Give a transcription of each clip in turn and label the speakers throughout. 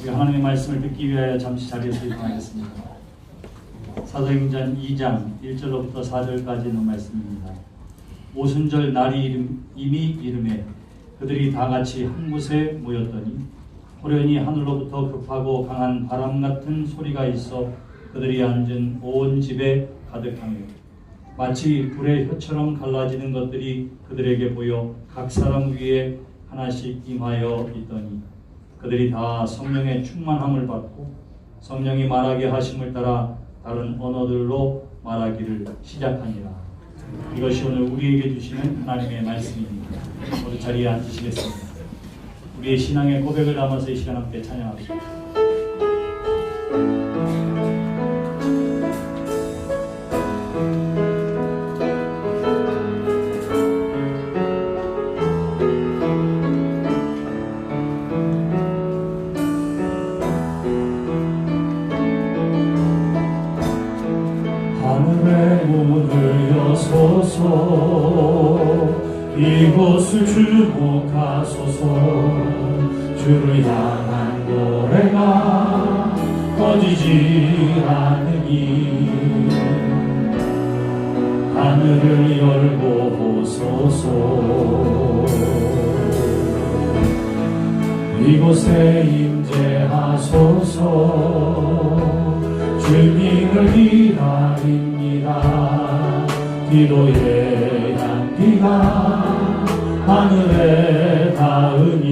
Speaker 1: 우리 하나님의 말씀을 듣기 위하여 잠시 자리에서 일어나겠습니다. 사도행전 2장 1절로부터 4절까지 있는 말씀입니다. 오순절 날이 이미 이름에 그들이 다 같이 한 곳에 모였더니 호련히 하늘로부터 급하고 강한 바람 같은 소리가 있어 그들이 앉은 온 집에 가득하며 마치 불의 혀처럼 갈라지는 것들이 그들에게 보여 각 사람 위에 하나씩 임하여 있더니 그들이 다 성령의 충만함을 받고 성령이 말하게 하심을 따라 다른 언어들로 말하기를 시작하니라. 이것이 오늘 우리에게 주시는 하나님의 말씀입니다. 모두 자리에 앉으시겠습니다. 우리의 신앙의 고백을 담아서 이 시간 함께 찬양합시다.
Speaker 2: 하늘의 문을 여소서 이곳을 주목하소서 주를 향한 노래가 꺼지지 않으니 하늘을 열고 보소서 이곳에 임재하소서 주님을 기다립니다. 기도의 향기가 하늘에 닿으니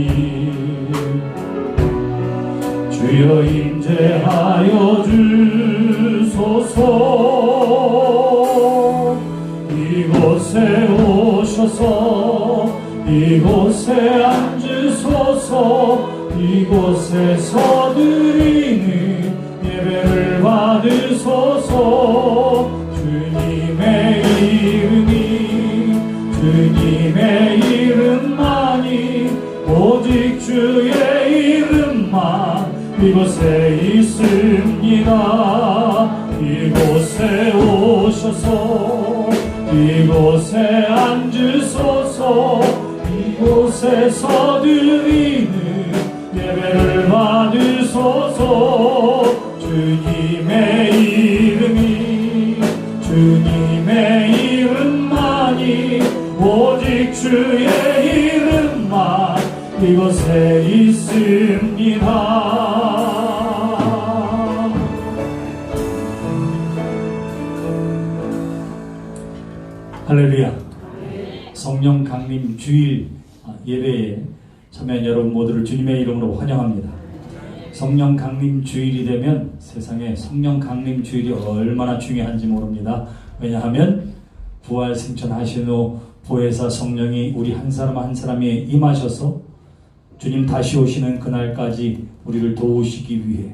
Speaker 2: 주여 임재하여 주소서 이곳에 오셔서 이곳에 앉으소서 이곳에서 드리는 예배를 받으소서 주님의 이름만이 오직 주의 이름만 이곳에 있습니다. 이곳에 오셔서 이곳에 앉으소서 이곳에서 드리는 예배를 받으소서 주님의 이름만이 오직 주의 이름만 이곳에 있습니다.
Speaker 1: 할렐루야. 성령 강림 주일 예배에 참여한 여러분 모두를 주님의 이름으로 환영합니다. 성령 강림 주일이 되면 세상에 성령 강림 주일이 얼마나 중요한지 모릅니다. 왜냐하면 부활 승천하신 후 보혜사 성령이 우리 한 사람 한 사람에 임하셔서 주님 다시 오시는 그날까지 우리를 도우시기 위해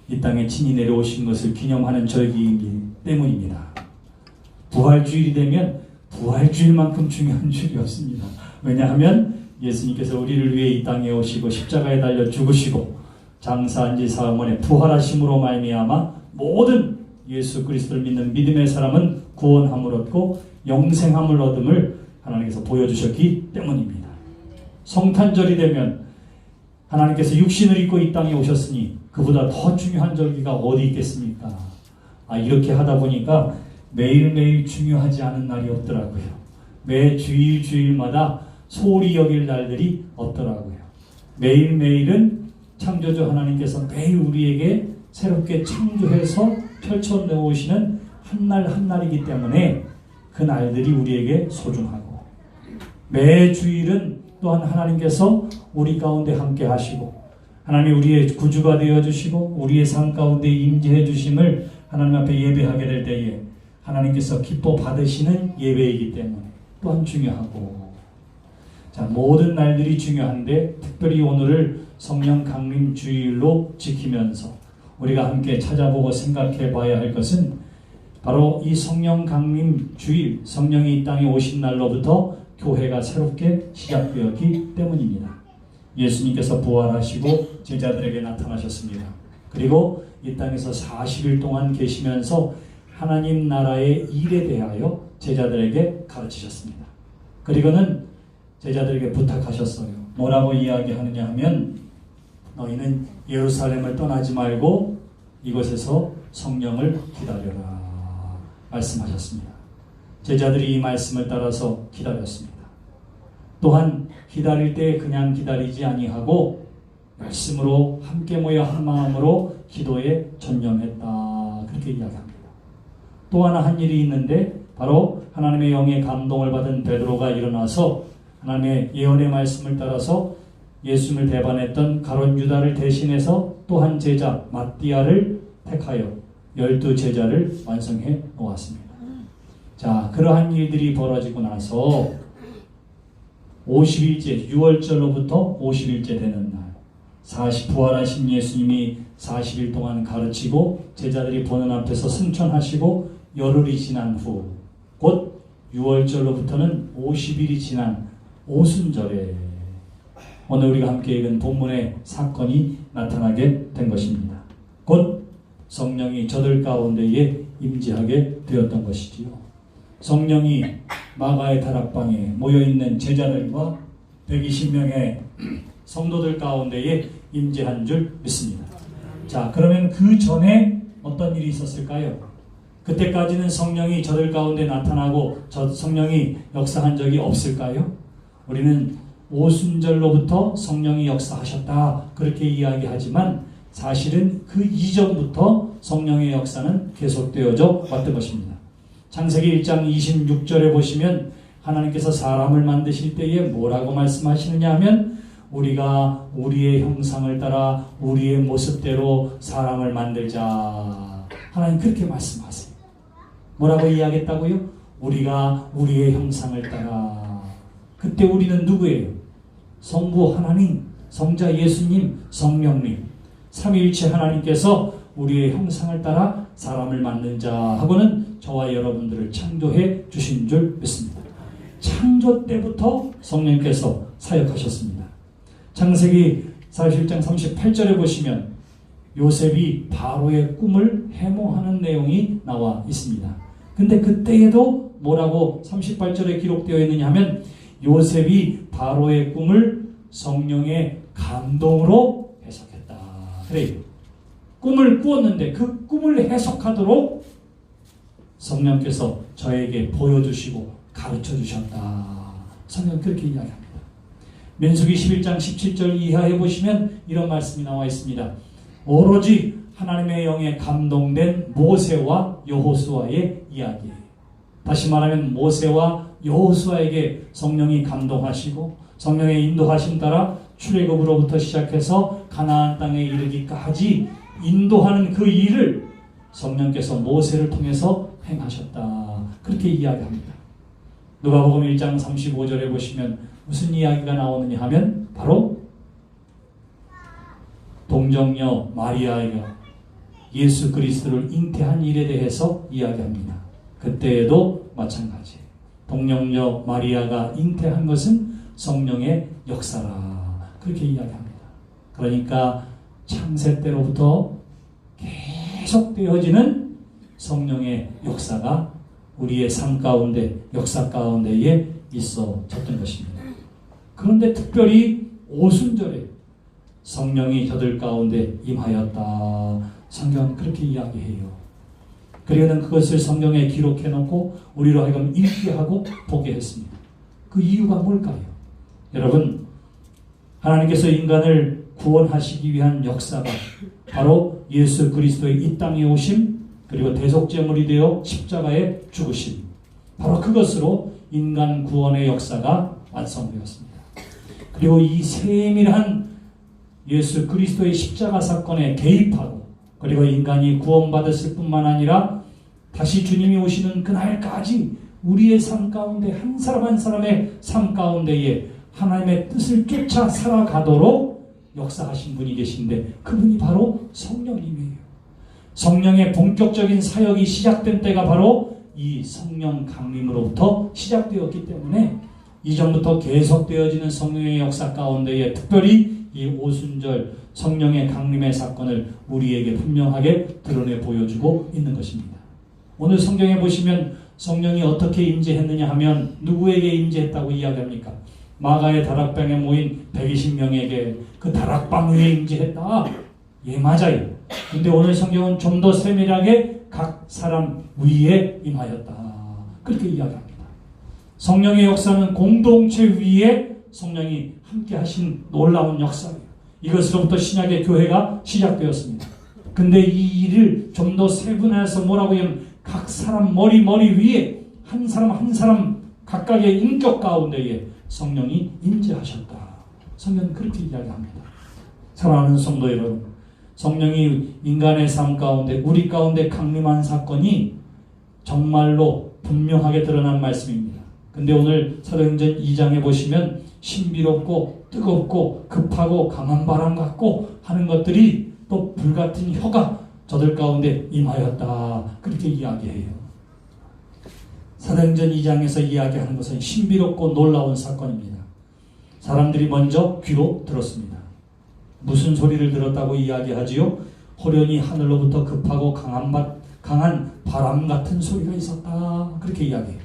Speaker 1: 이 땅에 친히 내려오신 것을 기념하는 절기이기 때문입니다. 부활주일이 되면 부활주일만큼 중요한 주일이 없습니다. 왜냐하면 예수님께서 우리를 위해 이 땅에 오시고 십자가에 달려 죽으시고 장사한지 사흘만에 부활하심으로 말미암아 모든 예수 그리스도를 믿는 믿음의 사람은 구원함을 얻고 영생함을 얻음을 하나님께서 보여주셨기 때문입니다. 성탄절이 되면 하나님께서 육신을 입고 이 땅에 오셨으니 그보다 더 중요한 절기가 어디 있겠습니까? 이렇게 하다 보니까 매일매일 중요하지 않은 날이 없더라고요. 매 주일마다 소홀히 여길 날들이 없더라고요. 매일매일은 창조주 하나님께서 매일 우리에게 새롭게 창조해서 펼쳐놓으시는 한 날 한 날이기 때문에 그 날들이 우리에게 소중하고 매 주일은 또한 하나님께서 우리 가운데 함께 하시고 하나님 우리의 구주가 되어주시고 우리의 삶 가운데 임재해 주심을 하나님 앞에 예배하게 될 때에 하나님께서 기뻐 받으시는 예배이기 때문에 또한 중요하고 모든 날들이 중요한데 특별히 오늘을 성령 강림 주일로 지키면서 우리가 함께 찾아보고 생각해 봐야 할 것은 바로 이 성령 강림 주일, 성령이 이 땅에 오신 날로부터 교회가 새롭게 시작되었기 때문입니다. 예수님께서 부활하시고 제자들에게 나타나셨습니다. 그리고 이 땅에서 40일 동안 계시면서 하나님 나라의 일에 대하여 제자들에게 가르치셨습니다. 그리고는 제자들에게 부탁하셨어요. 뭐라고 이야기하느냐 하면 너희는 예루살렘을 떠나지 말고 이곳에서 성령을 기다려라 말씀하셨습니다. 제자들이 이 말씀을 따라서 기다렸습니다. 또한 기다릴 때 그냥 기다리지 아니하고 말씀으로 함께 모여 한 마음으로 기도에 전념했다. 그렇게 이야기합니다. 또 하나 한 일이 있는데 바로 하나님의 영의 감동을 받은 베드로가 일어나서 하나님의 예언의 말씀을 따라서 예수님을 배반했던 가룟 유다를 대신해서 또 한 제자 마띠아를 택하여 12제자를 완성해 놓았습니다. 자, 그러한 일들이 벌어지고 나서 50일째 6월절로부터 50일째 되는 날 부활하신 예수님이 40일 동안 가르치고 제자들이 보는 앞에서 승천하시고 열흘이 지난 후 곧 6월절로부터는 50일이 지난 오순절에 오늘 우리가 함께 읽은 본문의 사건이 나타나게 된 것입니다. 곧 성령이 저들 가운데에 임재하게 되었던 것이지요. 성령이 마가의 다락방에 모여있는 제자들과 120명의 성도들 가운데에 임재한 줄 믿습니다. 자, 그러면 그 전에 어떤 일이 있었을까요? 그때까지는 성령이 저들 가운데 나타나고 성령이 역사한 적이 없을까요? 우리는 오순절로부터 성령이 역사하셨다 그렇게 이야기하지만 사실은 그 이전부터 성령의 역사는 계속되어져 왔던 것입니다. 창세기 1장 26절에 보시면 하나님께서 사람을 만드실 때에 뭐라고 말씀하시느냐 하면 우리가 우리의 형상을 따라 우리의 모습대로 사람을 만들자. 하나님 그렇게 말씀하세요. 뭐라고 이야기했다고요? 우리가 우리의 형상을 따라. 그때 우리는 누구예요? 성부 하나님, 성자 예수님, 성령님 삼위일체 하나님께서 우리의 형상을 따라 사람을 만든 자 하고는 저와 여러분들을 창조해 주신 줄 믿습니다. 창조 때부터 성령께서 사역하셨습니다. 창세기 41장 38절에 보시면 요셉이 바로의 꿈을 해몽하는 내용이 나와 있습니다. 근데 그때에도 뭐라고 38절에 기록되어 있느냐 하면 요셉이 바로의 꿈을 성령의 감동으로 해석했다. 그래요. 꿈을 꾸었는데 그 꿈을 해석하도록 성령께서 저에게 보여주시고 가르쳐주셨다. 성경 그렇게 이야기합니다. 민수기 11장 17절 이하에 보시면 이런 말씀이 나와 있습니다. 오로지 하나님의 영에 감동된 모세와 여호수아의 이야기. 다시 말하면 모세와 여호수아에게 성령이 감동하시고 성령의 인도하심 따라 출애굽으로부터 시작해서 가나안 땅에 이르기까지 인도하는 그 일을 성령께서 모세를 통해서 행하셨다. 그렇게 이야기합니다. 누가복음 1장 35절에 보시면 무슨 이야기가 나오느냐 하면 바로 동정녀 마리아가 예수 그리스도를 잉태한 일에 대해서 이야기합니다. 그때에도 마찬가지. 동정녀 마리아가 잉태한 것은 성령의 역사라. 그렇게 이야기합니다. 그러니까 창세 때로부터 계속되어지는 성령의 역사가 우리의 삶 가운데, 역사 가운데에 있어졌던 것입니다. 그런데 특별히 오순절에 성령이 저들 가운데 임하였다. 성경은 그렇게 이야기해요. 그리고는 그것을 성경에 기록해 놓고 우리로 하여금 읽게 하고 보게 했습니다. 그 이유가 뭘까요? 여러분, 하나님께서 인간을 구원하시기 위한 역사가 바로 예수 그리스도의 이 땅에 오심, 그리고 대속제물이 되어 십자가에 죽으심, 바로 그것으로 인간 구원의 역사가 완성되었습니다. 그리고 이 세밀한 예수 그리스도의 십자가 사건에 개입하고 그리고 인간이 구원받았을 뿐만 아니라 다시 주님이 오시는 그날까지 우리의 삶 가운데 한 사람 한 사람의 삶 가운데에 하나님의 뜻을 쫓아 살아가도록 역사하신 분이 계신데 그분이 바로 성령님이에요. 성령의 본격적인 사역이 시작된 때가 바로 이 성령 강림으로부터 시작되었기 때문에 이전부터 계속되어지는 성령의 역사 가운데에 특별히 이 오순절 성령의 강림의 사건을 우리에게 분명하게 드러내 보여주고 있는 것입니다. 오늘 성경에 보시면 성령이 어떻게 임재했느냐 하면 누구에게 임재했다고 이야기합니까? 마가의 다락방에 모인 120명에게 그 다락방 위에 임재했다. 예, 맞아요. 근데 오늘 성경은 좀 더 세밀하게 각 사람 위에 임하였다. 그렇게 이야기합니다. 성령의 역사는 공동체 위에 성령이 함께 하신 놀라운 역사예요. 이것으로부터 신약의 교회가 시작되었습니다. 근데 이 일을 좀 더 세분화해서 뭐라고 하면 각 사람 머리 위에 한 사람 한 사람 각각의 인격 가운데에 성령이 임재하셨다. 성경은 그렇게 이야기합니다. 사랑하는 성도 여러분, 성령이 인간의 삶 가운데 우리 가운데 강림한 사건이 정말로 분명하게 드러난 말씀입니다. 근데 오늘 사도행전 2장에 보시면 신비롭고 뜨겁고 급하고 강한 바람 같고 하는 것들이 또 불같은 혀가 저들 가운데 임하였다. 그렇게 이야기해요. 사도행전 2장에서 이야기하는 것은 신비롭고 놀라운 사건입니다. 사람들이 먼저 귀로 들었습니다. 무슨 소리를 들었다고 이야기하지요? 호련히 하늘로부터 급하고 강한 바람 같은 소리가 있었다. 그렇게 이야기해요.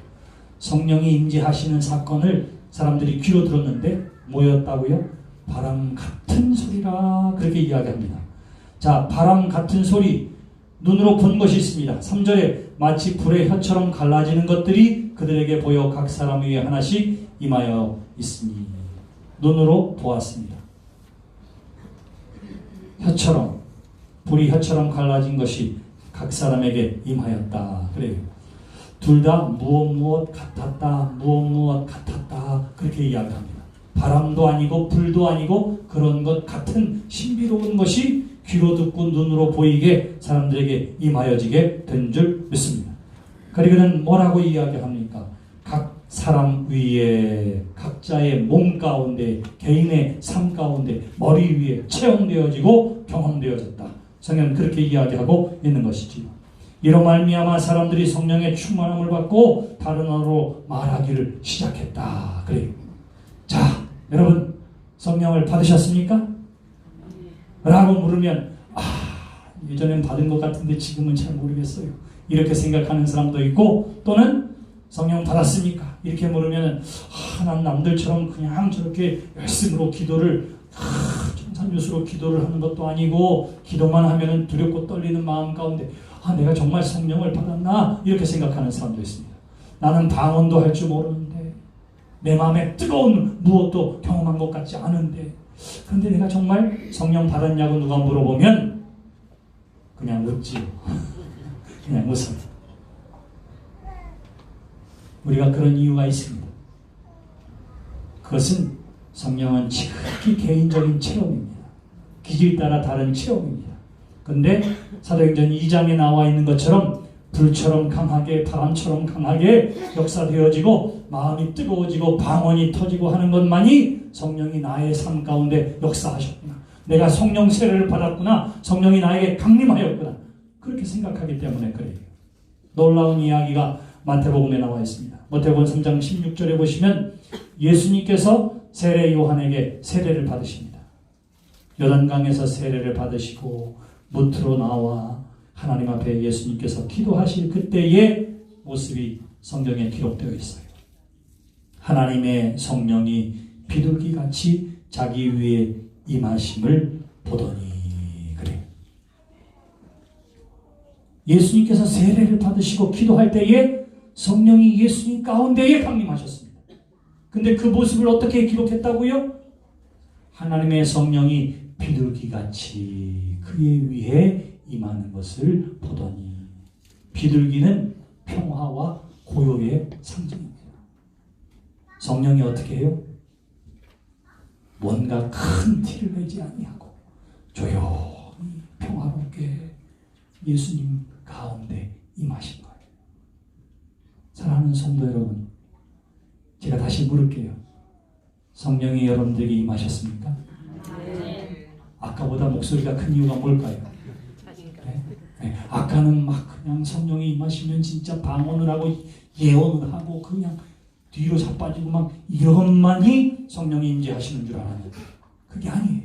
Speaker 1: 성령이 임재하시는 사건을 사람들이 귀로 들었는데 뭐였다고요? 바람 같은 소리라. 그렇게 이야기합니다. 자, 바람 같은 소리, 눈으로 본 것이 있습니다. 3절에 마치 불의 혀처럼 갈라지는 것들이 그들에게 보여 각 사람 위에 하나씩 임하여 있으니 눈으로 보았습니다. 혀처럼, 불이 혀처럼 갈라진 것이 각 사람에게 임하였다. 그래요. 둘 다 무엇 같았다. 무엇 같았다. 그렇게 이야기합니다. 바람도 아니고 불도 아니고 그런 것 같은 신비로운 것이 귀로 듣고 눈으로 보이게 사람들에게 임하여지게 된 줄 믿습니다. 그리고는 뭐라고 이야기합니까? 각 사람 위에 각자의 몸 가운데 개인의 삶 가운데 머리 위에 체험되어지고 경험되어졌다. 성경은 그렇게 이야기하고 있는 것이지요. 이로 말미암아 사람들이 성령의 충만함을 받고 다른 언어로 말하기를 시작했다. 그래요. 자, 여러분 성령을 받으셨습니까? 라고 물으면 예전엔 받은 것 같은데 지금은 잘 모르겠어요. 이렇게 생각하는 사람도 있고, 또는 성령 받았습니까? 이렇게 물으면 난 남들처럼 그냥 저렇게 열심으로 기도를 정산유수로 기도를 하는 것도 아니고 기도만 하면 두렵고 떨리는 마음 가운데 내가 정말 성령을 받았나? 이렇게 생각하는 사람도 있습니다. 나는 방언도 할 줄 모르는데 내 마음에 뜨거운 무엇도 경험한 것 같지 않은데 그런데 내가 정말 성령 받았냐고 누가 물어보면 그냥 웃지요. 그냥 웃어요. 우리가 그런 이유가 있습니다. 그것은 성령은 지극히 개인적인 체험입니다. 기질 따라 다른 체험입니다. 근데 사도행전 2장에 나와 있는 것처럼 불처럼 강하게 바람처럼 강하게 역사되어지고 마음이 뜨거워지고 방언이 터지고 하는 것만이 성령이 나의 삶 가운데 역사하셨구나. 내가 성령 세례를 받았구나. 성령이 나에게 강림하였구나. 그렇게 생각하기 때문에 그래요. 놀라운 이야기가 마태복음에 나와 있습니다. 마태복음 3장 16절에 보시면 예수님께서 세례 요한에게 세례를 받으십니다. 요단강에서 세례를 받으시고 무트로 나와 하나님 앞에 예수님께서 기도하실 그때의 모습이 성경에 기록되어 있어요. 하나님의 성령이 비둘기같이 자기 위에 임하심을 보더니 그래요. 예수님께서 세례를 받으시고 기도할 때에 성령이 예수님 가운데에 강림하셨습니다. 근데 그 모습을 어떻게 기록했다고요? 하나님의 성령이 비둘기같이 그의 위에 임하는 것을 보더니 비둘기는 평화와 고요의 상징입니다. 성령이 어떻게 해요? 뭔가 큰 티를 내지 아니하고 조용히 평화롭게 예수님 가운데 임하신 거예요. 사랑하는 성도 여러분, 제가 다시 물을게요. 성령이 여러분들에게 임하셨습니까? 네. 아까보다 목소리가 큰 이유가 뭘까요? 네. 아까는 막 그냥 성령이 임하시면 진짜 방언을 하고 예언을 하고 그냥 뒤로 자빠지고 막 이것만이 성령이 임재하시는 줄 알았는데 그게 아니에요.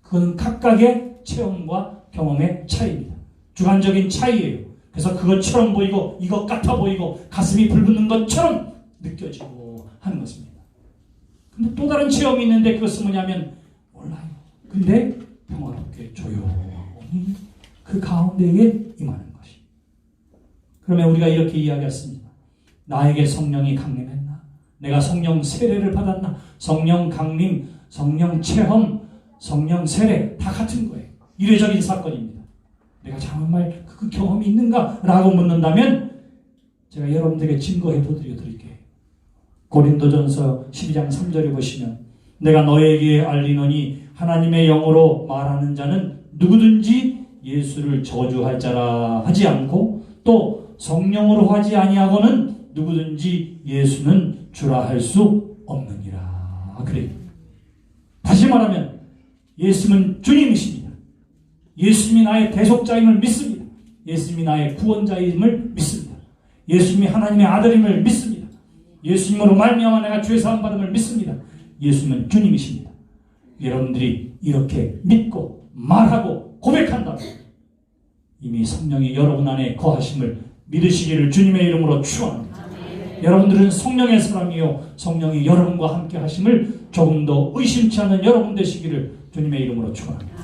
Speaker 1: 그건 각각의 체험과 경험의 차이입니다. 주관적인 차이예요. 그래서 그것처럼 보이고 이것 같아 보이고 가슴이 불붙는 것처럼 느껴지고 하는 것입니다. 근데 또 다른 체험이 있는데 그것은 뭐냐면 몰라요. 근데 평화롭게 조용히 그 가운데에 임하는 것이. 그러면 우리가 이렇게 이야기했습니다. 나에게 성령이 강림했나? 내가 성령 세례를 받았나? 성령 강림, 성령 체험, 성령 세례 다 같은 거예요. 이례적인 사건입니다. 내가 정말 그 경험이 있는가? 라고 묻는다면 제가 여러분들에게 증거해 드릴게요. 고린도전서 12장 3절에 보시면 내가 너에게 알리노니 하나님의 영으로 말하는 자는 누구든지 예수를 저주할 자라 하지 않고 또 성령으로 하지 아니하고는 누구든지 예수는 주라 할 수 없느니라. 그래요. 다시 말하면 예수는 주님이십니다. 예수님이 나의 대속자임을 믿습니다. 예수님이 나의 구원자임을 믿습니다. 예수님이 하나님의 아들임을 믿습니다. 예수님으로 말미암아 내가 죄 사함 받음을 믿습니다. 예수님은 주님이십니다. 여러분들이 이렇게 믿고 말하고 고백한다면 이미 성령이 여러분 안에 거하심을 믿으시기를 주님의 이름으로 축원합니다. 여러분들은 성령의 사람이요 성령이 여러분과 함께 하심을 조금 더 의심치 않는 여러분 되시기를 주님의 이름으로 축원합니다.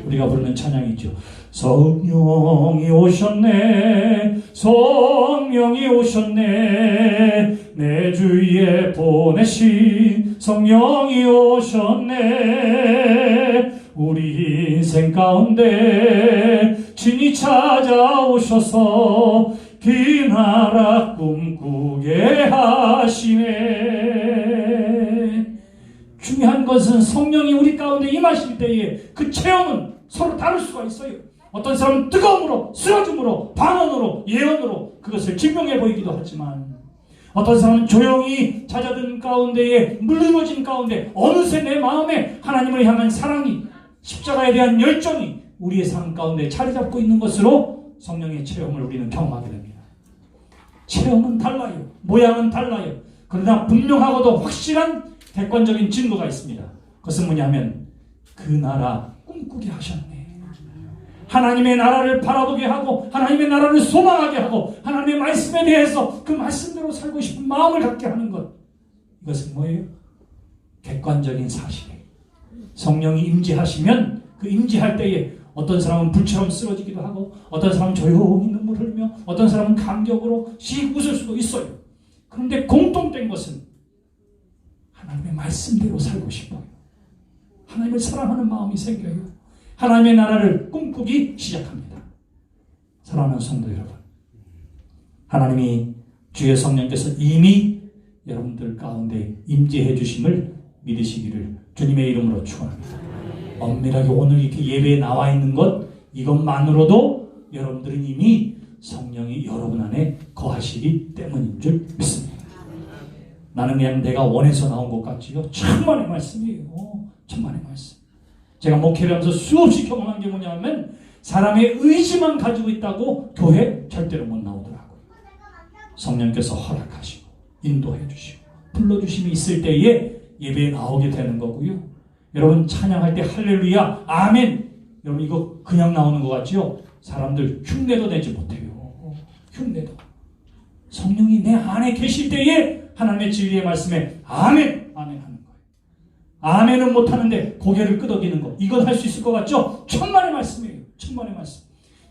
Speaker 1: 우리가 부르는 찬양이죠. 성령이 오셨네, 성령이 오셨네, 내 주위에 보내신 성령이 오셨네. 우리 인생 가운데 친히 찾아오셔서 그 나라 꿈꾸게 하시네. 중요한 것은 성령이 우리 가운데 임하실 때에 그 체험은 서로 다를 수가 있어요. 어떤 사람은 뜨거움으로, 쓰러짐으로, 반언으로, 예언으로 그것을 증명해 보이기도 하지만 어떤 사람은 조용히 잦아든 가운데에 물들어진 가운데 어느새 내 마음에 하나님을 향한 사랑이, 십자가에 대한 열정이 우리의 삶 가운데 자리 잡고 있는 것으로 성령의 체험을 우리는 경험하게 됩니다. 체험은 달라요. 모양은 달라요. 그러나 분명하고도 확실한 객관적인 증거가 있습니다. 그것은 뭐냐면 그 나라 꿈꾸게 하셨네. 하나님의 나라를 바라보게 하고 하나님의 나라를 소망하게 하고 하나님의 말씀에 대해서 그 말씀대로 살고 싶은 마음을 갖게 하는 것. 이것은 뭐예요? 객관적인 사실이에요. 성령이 임재하시면 그 임재할 때에 어떤 사람은 불처럼 쓰러지기도 하고 어떤 사람은 조용히 눈물 흘리며 어떤 사람은 감격으로 씩 웃을 수도 있어요. 그런데 공통된 것은 하나님의 말씀대로 살고 싶어요. 하나님을 사랑하는 마음이 생겨요. 하나님의 나라를 꿈꾸기 시작합니다. 사랑하는 성도 여러분, 하나님이 주의 성령께서 이미 여러분들 가운데 임재해 주심을 믿으시기를 주님의 이름으로 축원합니다. 엄밀하게 오늘 이렇게 예배에 나와 있는 것 이것만으로도 여러분들은 이미 성령이 여러분 안에 거하시기 때문인 줄 믿습니다. 나는 그냥 내가 원해서 나온 것 같지요. 천만의 말씀이에요. 천만의 말씀. 제가 목회를 하면서 수없이 경험한 게 뭐냐면 사람의 의지만 가지고 있다고 교회 절대로 못 나오더라고요. 성령께서 허락하시고 인도해 주시고 불러주심이 있을 때에 예배에 나오게 되는 거고요. 여러분 찬양할 때 할렐루야 아멘 여러분 이거 그냥 나오는 것 같죠? 사람들 흉내도 내지 못해요. 흉내도. 성령이 내 안에 계실 때에 하나님의 진리의 말씀에 아멘 아멘 하는 거예요. 아멘은 못하는데 고개를 끄덕이는 거 이건 할 수 있을 것 같죠? 천만의 말씀이에요. 천만의 말씀.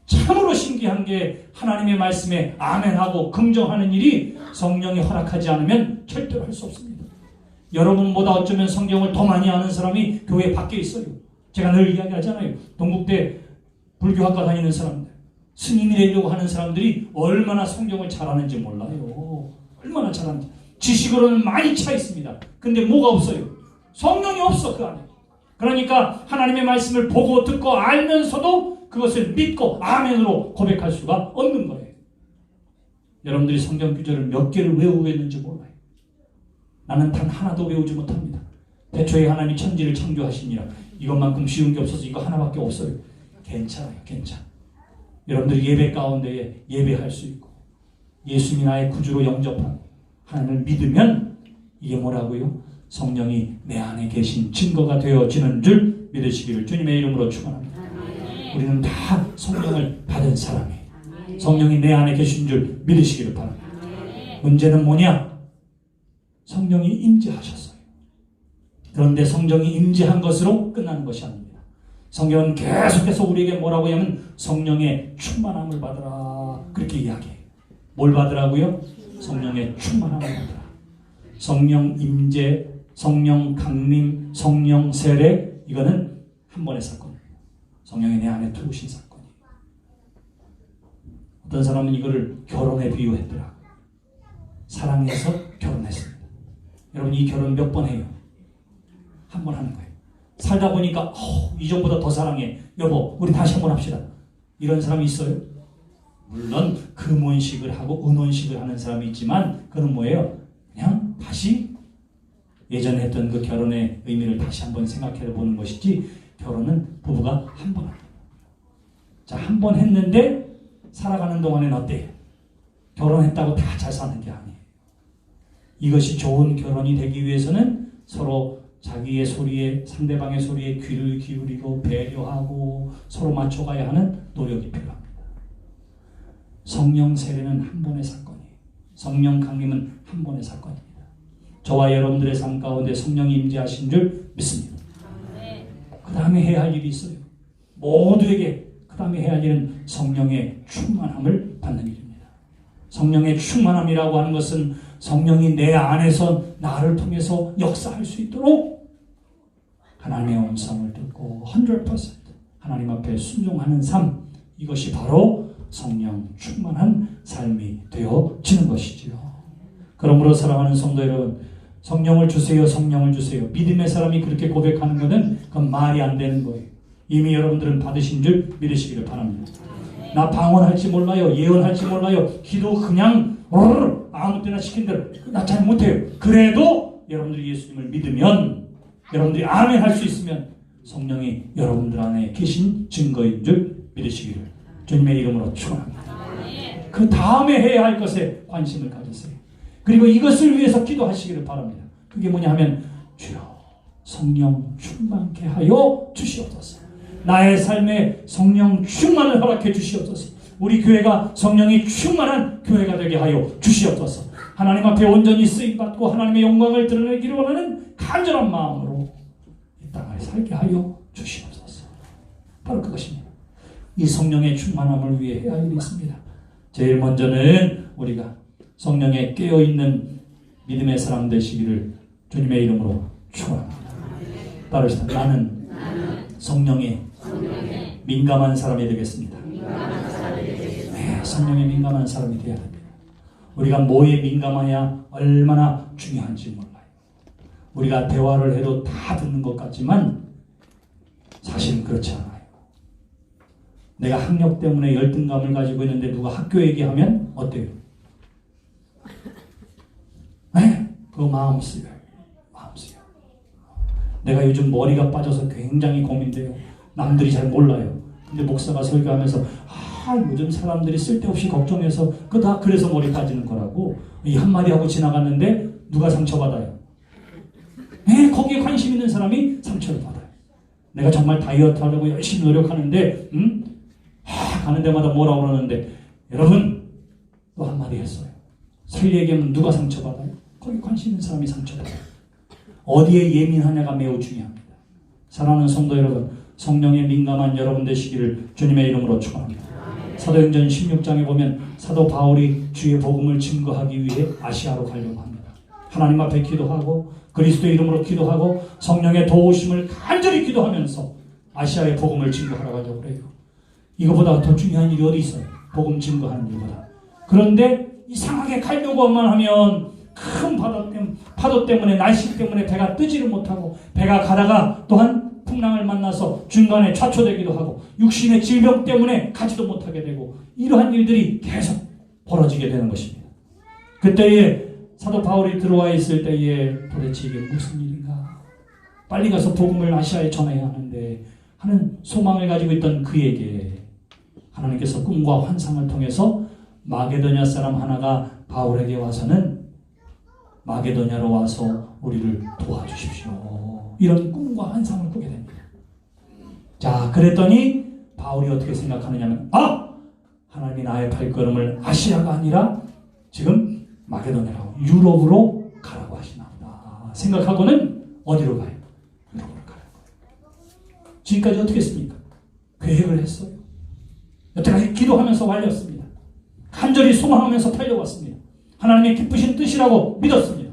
Speaker 1: 참으로 신기한 게 하나님의 말씀에 아멘하고 긍정하는 일이 성령이 허락하지 않으면 절대로 할 수 없습니다. 여러분보다 어쩌면 성경을 더 많이 아는 사람이 교회 밖에 있어요. 제가 늘 이야기하잖아요. 동국대 불교학과 다니는 사람들, 스님이 되려고 하는 사람들이 얼마나 성경을 잘하는지 몰라요. 얼마나 잘하는지. 지식으로는 많이 차 있습니다. 근데 뭐가 없어요? 성령이 없어 그 안에. 그러니까 하나님의 말씀을 보고 듣고 알면서도 그것을 믿고 아멘으로 고백할 수가 없는 거예요. 여러분들이 성경 구절을 몇 개를 외우고 있는지 몰라요. 나는 단 하나도 외우지 못합니다. 태초에 하나님이 천지를 창조하시니라. 이것만큼 쉬운 게 없어서 이거 하나밖에 없어요. 괜찮아요. 괜찮아. 여러분들이 예배 가운데에 예배할 수 있고 예수님이 나의 구주로 영접하고 하나님을 믿으면 이게 뭐라고요? 성령이 내 안에 계신 증거가 되어지는 줄 믿으시기를 주님의 이름으로 축원합니다. 우리는 다 성령을 받은 사람이에요. 성령이 내 안에 계신 줄 믿으시기를 바랍니다. 문제는 뭐냐? 성령이 임재하셨어요. 그런데 성령이 임재한 것으로 끝나는 것이 아닙니다. 성경은 계속해서 우리에게 뭐라고 하면 성령의 충만함을 받으라 그렇게 이야기해요. 뭘 받으라고요? 성령의 충만함을 받으라. 성령 임재, 성령 강림, 성령 세례, 이거는 한 번의 사건입니다. 성령이 내 안에 들어오신 사건이에요. 어떤 사람은 이거를 결혼에 비유했더라고요. 사랑해서 결혼했습니다. 여러분, 이 결혼 몇 번 해요? 한 번 하는 거예요. 살다 보니까 이전보다 더 사랑해. 여보, 우리 다시 한 번 합시다. 이런 사람이 있어요? 물론 금혼식을 하고 은혼식을 하는 사람이 있지만 그건 뭐예요? 그냥 다시 예전에 했던 그 결혼의 의미를 다시 한번 생각해 보는 것이지, 결혼은 부부가 한 번 합니다. 자, 한 번 했는데 살아가는 동안엔 어때요? 결혼했다고 다 잘 사는 게 아니에요. 이것이 좋은 결혼이 되기 위해서는 서로 자기의 소리에, 상대방의 소리에 귀를 기울이고 배려하고 서로 맞춰가야 하는 노력이 필요합니다. 성령 세례는 한 번의 사건이에요. 성령 강림은 한 번의 사건입니다. 저와 여러분들의 삶 가운데 성령이 임재하신 줄 믿습니다. 그 다음에 해야 할 일이 있어요. 모두에게 그 다음에 해야 할 일은 성령의 충만함을 받는 일입니다. 성령의 충만함이라고 하는 것은 성령이 내 안에서 나를 통해서 역사할 수 있도록 하나님의 음성을 듣고 100% 하나님 앞에 순종하는 삶, 이것이 바로 성령 충만한 삶이 되어지는 것이지요. 그러므로 사랑하는 성도 여러분, 성령을 주세요, 성령을 주세요. 믿음의 사람이 그렇게 고백하는 것은 그건 말이 안 되는 거예요. 이미 여러분들은 받으신 줄 믿으시기를 바랍니다. 나 방언할지 몰라요, 예언할지 몰라요, 기도 그냥 아무 때나 시킨 대로 나 잘 못해요. 그래도 여러분들이 예수님을 믿으면, 여러분들이 아멘 할 수 있으면 성령이 여러분들 안에 계신 증거인 줄 믿으시기를 주님의 이름으로 축원합니다. 그 다음에 해야 할 것에 관심을 가지세요. 그리고 이것을 위해서 기도하시기를 바랍니다. 그게 뭐냐 하면, 주여 성령 충만케 하여 주시옵소서. 나의 삶에 성령 충만을 허락해 주시옵소서. 우리 교회가 성령이 충만한 교회가 되게 하여 주시옵소서. 하나님 앞에 온전히 쓰임받고 하나님의 영광을 드러내기를 원하는 간절한 마음으로 이 땅을 살게 하여 주시옵소서. 바로 그것입니다. 이 성령의 충만함을 위해 해야 할 일이 있습니다. 제일 먼저는 우리가 성령에 깨어있는 믿음의 사람 되시기를 주님의 이름으로 축원합니다. 따르시다. 나는 성령에 민감한 사람이 되겠습니다. 네, 성령에 민감한 사람이 되어야 됩니다. 우리가 뭐에 민감해야 얼마나 중요한지 몰라요. 우리가 대화를 해도 다 듣는 것 같지만 사실은 그렇지 않아요. 내가 학력 때문에 열등감을 가지고 있는데 누가 학교 얘기하면 어때요? 네, 그거 마음 쓰여요. 마음 쓰여요. 내가 요즘 머리가 빠져서 굉장히 고민돼요. 남들이 잘 몰라요. 근데 목사가 설교하면서 요즘 사람들이 쓸데없이 걱정해서 그거 다 그래서 머리 빠지는 거라고 이 한마디 하고 지나갔는데 누가 상처받아요? 네, 거기에 관심 있는 사람이 상처를 받아요. 내가 정말 다이어트 하려고 열심히 노력하는데 가는 데마다 뭐라고 그러는데, 여러분 또 한마디 했어요. 살 얘기하면 누가 상처받아요? 거기 관심 있는 사람이 상처받아요. 어디에 예민하냐가 매우 중요합니다. 사랑하는 성도 여러분, 성령에 민감한 여러분 되시기를 주님의 이름으로 축원합니다. 사도행전 16장에 보면 사도 바울이 주의 복음을 증거하기 위해 아시아로 가려고 합니다. 하나님 앞에 기도하고 그리스도의 이름으로 기도하고 성령의 도우심을 간절히 기도하면서 아시아의 복음을 증거하라고 그래요. 이거보다 더 중요한 일이 어디 있어요? 복음 증거하는 일보다. 그런데 이상하게 가려고만 하면 큰 파도 때문에, 날씨 때문에 배가 뜨지를 못하고, 배가 가다가 또한 풍랑을 만나서 중간에 좌초되기도 하고, 육신의 질병 때문에 가지도 못하게 되고, 이러한 일들이 계속 벌어지게 되는 것입니다. 그때에 사도 바울이 들어와 있을 때에 도대체 이게 무슨 일인가, 빨리 가서 복음을 아시아에 전해야 하는데 하는 소망을 가지고 있던 그에게 하나님께서 꿈과 환상을 통해서 마게도냐 사람 하나가 바울에게 와서는 마게도냐로 와서 우리를 도와주십시오, 이런 꿈과 환상을 꾸게 됩니다. 자, 그랬더니 바울이 어떻게 생각하느냐면, 하나님이 나의 발걸음을 아시아가 아니라 지금 마게도냐라고, 유럽으로 가라고 하시나 보다 생각하고는 어디로 가요? 지금까지 어떻게 했습니까? 계획을 했어요. 여태까지 기도하면서 말렸습니다. 간절히 소망하면서 달려왔습니다. 하나님의 기쁘신 뜻이라고 믿었습니다.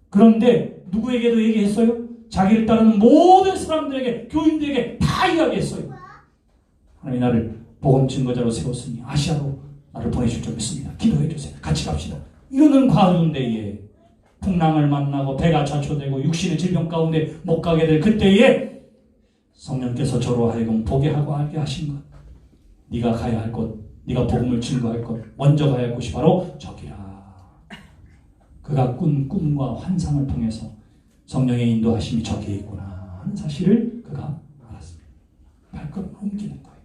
Speaker 1: 그런데 누구에게도 얘기했어요? 자기를 따르는 모든 사람들에게, 교인들에게 다 이야기했어요. 하나님이 나를 복음 증거자로 세웠으니 아시아로 나를 보내줄 줄 믿습니다. 기도해 주세요. 같이 갑시다. 이러는 가운데에 풍랑을 만나고 배가 좌초되고 육신의 질병 가운데 못 가게 될 그때에 성령께서 저로 하여금 보게 하고 알게 하신 것, 네가 가야 할 곳, 네가 복음을 증거할 것, 먼저 가야 할 곳이 바로 저기라. 그가 꾼 꿈과 환상을 통해서 성령의 인도하심이 저기에 있구나 하는 사실을 그가 알았습니다. 발걸음을 옮기는 거예요.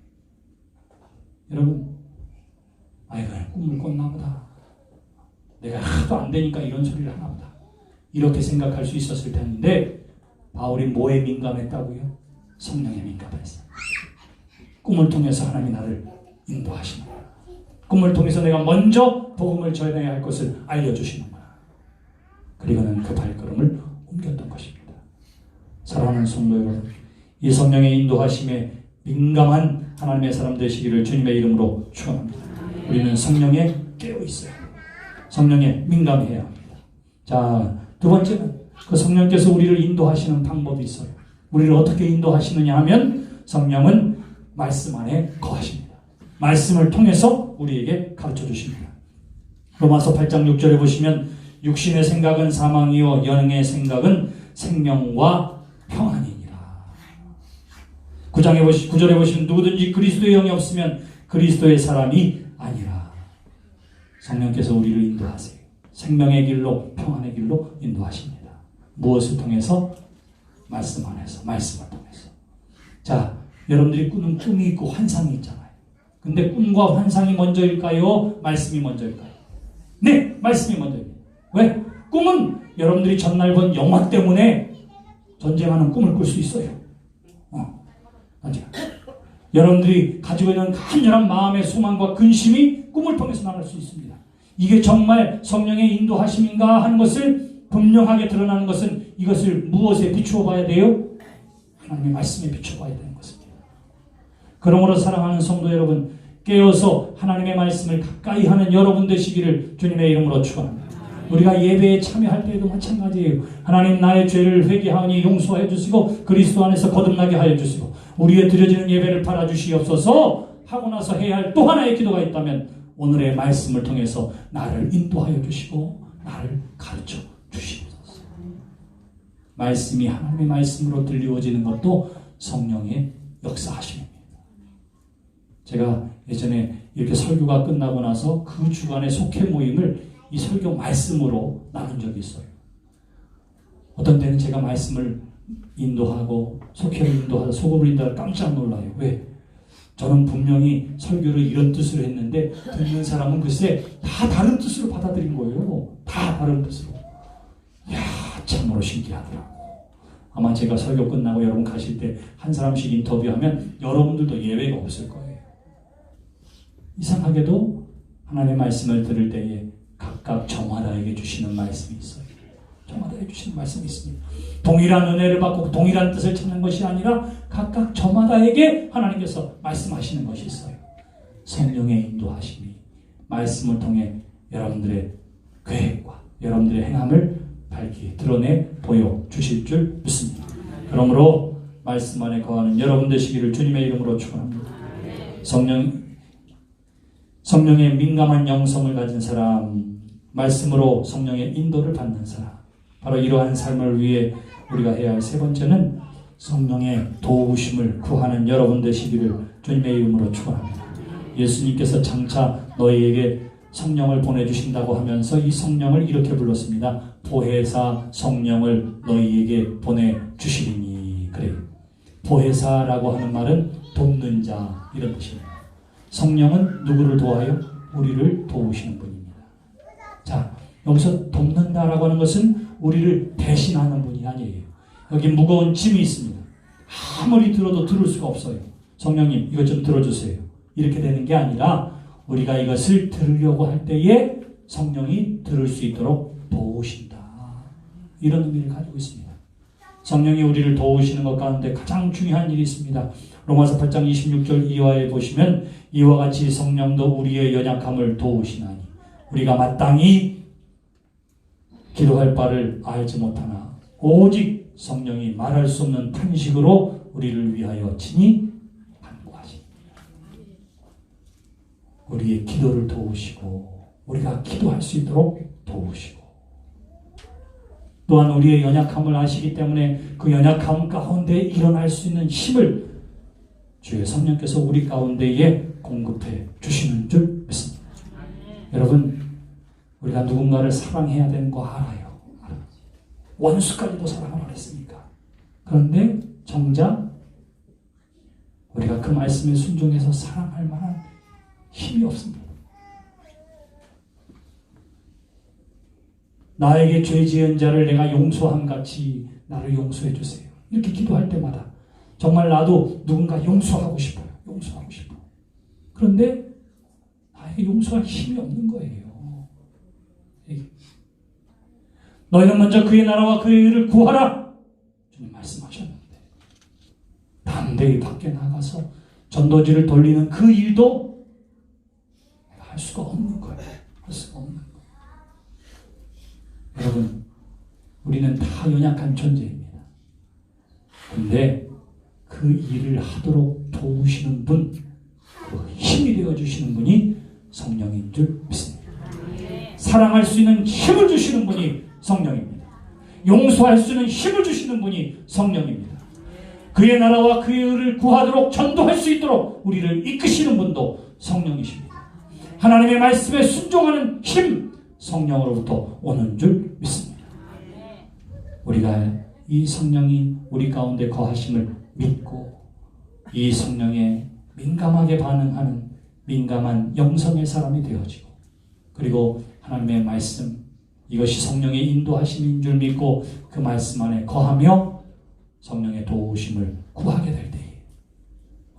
Speaker 1: 여러분, 아이고 꿈을 꿨나 보다. 내가 하도 안 되니까 이런 소리를 하나 보다. 이렇게 생각할 수 있었을 텐데 바울이 뭐에 민감했다고요? 성령에 민감했어요. 꿈을 통해서 하나님이 나를 인도하시는구나. 꿈을 통해서 내가 먼저 복음을 전해야 할 것을 알려주시는구나. 그리고는 그 발걸음을 옮겼던 것입니다. 사랑하는 성도 여러분, 이 성령의 인도하심에 민감한 하나님의 사람 되시기를 주님의 이름으로 축원합니다. 우리는 성령에 깨어 있어야 합니다. 성령에 민감해야 합니다. 자, 두 번째는 그 성령께서 우리를 인도하시는 방법이 있어요. 우리를 어떻게 인도하시느냐 하면 성령은 말씀 안에 거하십니다. 말씀을 통해서 우리에게 가르쳐 주십니다. 로마서 8장 6절에 보시면 육신의 생각은 사망이요 영의 생각은 생명과 평안이니라. 9절에 보시면 누구든지 그리스도의 영이 없으면 그리스도의 사람이 아니라. 성령께서 우리를 인도하세요. 생명의 길로 평안의 길로 인도하십니다. 무엇을 통해서? 말씀 안에서, 말씀을 통해서. 자, 여러분들이 꾸는 꿈이 있고 환상이 있잖아요. 근데 꿈과 환상이 먼저일까요? 말씀이 먼저일까요? 네, 말씀이 먼저입니다. 왜? 꿈은 여러분들이 전날 본 영화 때문에 전쟁하는 꿈을 꿀 수 있어요. 여러분들이 가지고 있는 간절한 마음의 소망과 근심이 꿈을 통해서 나갈 수 있습니다. 이게 정말 성령의 인도하심인가 하는 것을 분명하게 드러나는 것은 이것을 무엇에 비추어 봐야 돼요? 하나님의 말씀에 비추어 봐야 되는 것입니다. 그러므로 사랑하는 성도 여러분, 깨어서 하나님의 말씀을 가까이 하는 여러분 되시기를 주님의 이름으로 축원합니다. 우리가 예배에 참여할 때에도 마찬가지예요. 하나님, 나의 죄를 회개하니 용서해 주시고 그리스도 안에서 거듭나게 하여 주시고 우리의 드려지는 예배를 받아주시옵소서 하고 나서 해야 할 또 하나의 기도가 있다면 오늘의 말씀을 통해서 나를 인도하여 주시고 나를 가르쳐 주시옵소서. 말씀이 하나님의 말씀으로 들려지는 것도 성령의 역사하심입니다. 제가 예전에 이렇게 설교가 끝나고 나서 그 주간의 속회 모임을 이 설교 말씀으로 나눈 적이 있어요. 어떤 때는 제가 말씀을 인도하고 속회를 인도하다 속음을 인도하다 깜짝 놀라요. 왜? 저는 분명히 설교를 이런 뜻으로 했는데 듣는 사람은 글쎄 다 다른 뜻으로 받아들인 거예요. 다 다른 뜻으로. 이야, 참으로 신기하더라고. 아마 제가 설교 끝나고 여러분 가실 때 한 사람씩 인터뷰하면 여러분들도 예외가 없을 거예요. 이상하게도 하나님의 말씀을 들을 때에 각각 저마다에게 주시는 말씀이 있어요. 저마다 해주시는 말씀이 있습니다. 동일한 은혜를 받고 동일한 뜻을 찾는 것이 아니라 각각 저마다에게 하나님께서 말씀하시는 것이 있어요. 성령의 인도하심이 말씀을 통해 여러분들의 계획과 여러분들의 행함을 밝히 드러내 보여주실 줄 믿습니다. 그러므로 말씀 안에 거하는 여러분 되시기를 주님의 이름으로 축원합니다. 성령의 민감한 영성을 가진 사람, 말씀으로 성령의 인도를 받는 사람, 바로 이러한 삶을 위해 우리가 해야 할 세 번째는 성령의 도우심을 구하는 여러분 되시기를 주님의 이름으로 축원합니다. 예수님께서 장차 너희에게 성령을 보내주신다고 하면서 이 성령을 이렇게 불렀습니다. 보혜사 성령을 너희에게 보내주시리니. 그래요. 보혜사라고 하는 말은 돕는 자 이런 뜻입니다. 성령은 누구를 도와요? 우리를 도우시는 분입니다. 자, 여기서 돕는다라고 하는 것은 우리를 대신하는 분이 아니에요. 여기 무거운 짐이 있습니다. 아무리 들어도 들을 수가 없어요. 성령님 이것 좀 들어주세요. 이렇게 되는 게 아니라 우리가 이것을 들으려고 할 때에 성령이 들을 수 있도록 도우신다. 이런 의미를 가지고 있습니다. 성령이 우리를 도우시는 것 가운데 가장 중요한 일이 있습니다. 로마서 8장 26절 이하에 보시면 이와 같이 성령도 우리의 연약함을 도우시나니 우리가 마땅히 기도할 바를 알지 못하나 오직 성령이 말할 수 없는 탄식으로 우리를 위하여 친히 간구하십니다. 우리의 기도를 도우시고 우리가 기도할 수 있도록 도우시고 또한 우리의 연약함을 아시기 때문에 그 연약함 가운데 일어날 수 있는 힘을 주의 성령께서 우리 가운데에 공급해 주시는 줄 믿습니다. 여러분, 우리가 누군가를 사랑해야 되는 거 알아요. 원수까지도 사랑을 했습니까? 그런데 정작 우리가 그 말씀에 순종해서 사랑할 만한 힘이 없습니다. 나에게 죄 지은 자를 내가 용서함 같이 나를 용서해 주세요. 이렇게 기도할 때마다 정말 나도 누군가 용서하고 싶어요. 용서하고 싶어요. 그런데 나에게 용서할 힘이 없는 거예요. 너희는 먼저 그의 나라와 그의 의를 구하라. 주님 말씀하셨는데 담대히 밖에 나가서 전도지를 돌리는 그 일도 내가 할 수가 없는 거예요. 할 수가 없는 거예요. 여러분, 우리는 다 연약한 존재입니다. 근데 그 일을 하도록 도우시는 분, 그 힘이 되어주시는 분이 성령인 줄 믿습니다. 사랑할 수 있는 힘을 주시는 분이 성령입니다. 용서할 수 있는 힘을 주시는 분이 성령입니다. 그의 나라와 그의 의를 구하도록 전도할 수 있도록 우리를 이끄시는 분도 성령이십니다. 하나님의 말씀에 순종하는 힘, 성령으로부터 오는 줄 믿습니다. 우리가 이 성령이 우리 가운데 거하심을 믿고 이 성령에 민감하게 반응하는 민감한 영성의 사람이 되어지고 그리고 하나님의 말씀, 이것이 성령의 인도하심인 줄 믿고 그 말씀 안에 거하며 성령의 도우심을 구하게 될 때에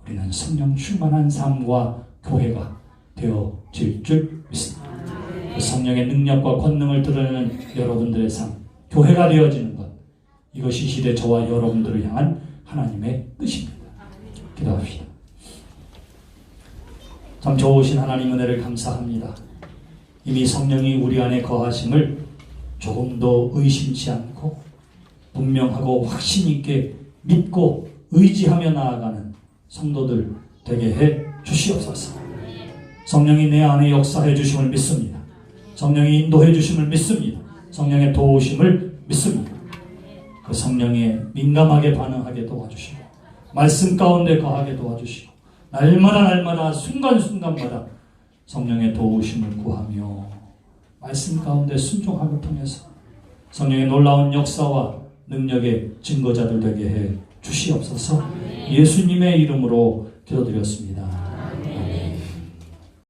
Speaker 1: 우리는 성령 충만한 삶과 교회가 되어질 줄 믿습니다. 그 성령의 능력과 권능을 드러내는 여러분들의 삶, 교회가 되어지는 것, 이것이 시대 저와 여러분들을 향한 하나님의 뜻입니다. 기도합시다. 참 좋으신 하나님 은혜를 감사합니다. 이미 성령이 우리 안에 거하심을 조금도 의심치 않고 분명하고 확신 있게 믿고 의지하며 나아가는 성도들 되게 해 주시옵소서. 성령이 내 안에 역사해 주심을 믿습니다. 성령이 인도해 주심을 믿습니다. 성령의 도우심을 믿습니다. 그 성령에 민감하게 반응하게 도와주시고 말씀 가운데 거하게 도와주시고 날마다 순간순간마다 성령의 도우심을 구하며 말씀 가운데 순종함을 통해서 성령의 놀라운 역사와 능력의 증거자들 되게 해 주시옵소서. 예수님의 이름으로 기도드렸습니다.